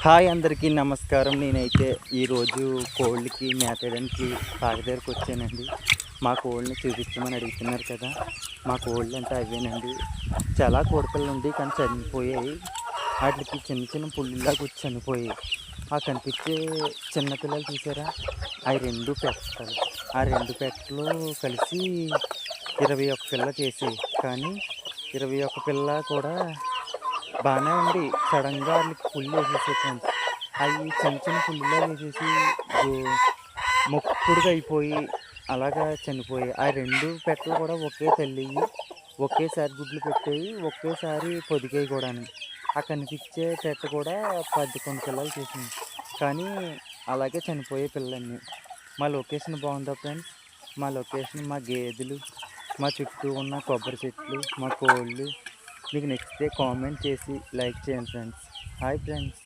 Hi అందరికీ నమస్కారం. నేనైతే ఈరోజు కోళ్ళకి మేతేయడానికి పాక దగ్గరకు వచ్చానండి. మా కోళ్ళని చూపించమని అడుగుతున్నారు కదా. మా కోళ్ళు అంటే అవేనండి. చాలా కోడిపిల్లలు ఉండి కానీ చనిపోయాయి. వాటికి చిన్న చిన్న పుల్లులాగా వచ్చి చనిపోయాయి. ఆ కనిపించే చిన్నపిల్లలు చూసారా, అవి 2 పెట్టలు. ఆ 2 పెట్టలు కలిసి 21 పిల్ల చేసాయి. కానీ 21 పిల్ల కూడా బాగానే ఉండి సడన్గా వాటికి పుల్లు వేసేసాయి ఫ్రెండ్స్. అవి చిన్న చిన్న పుల్లులా వేసేసి మొక్కుడుగా అయిపోయి అలాగా చనిపోయాయి. ఆ 2 పెట్టలు కూడా ఒకే తల్లివి, ఒకేసారి గుడ్లు పెట్టాయి, ఒకేసారి పొదిగాయి కూడాని. ఆ కనిపించే పెట్ట కూడా 11 పిల్లలు చేసింది. కానీ అలాగే చనిపోయే పిల్లలన్నీ. మా లొకేషన్ బాగుందా ఫ్రెండ్స్? మా లొకేషన్, మా గేదెలు, మా చుట్టూ ఉన్న కొబ్బరి చెట్లు, మా కోళ్ళు మీకు నచ్చితే కామెంట్ చేసి లైక్ చేయండి ఫ్రెండ్స్. Hi friends.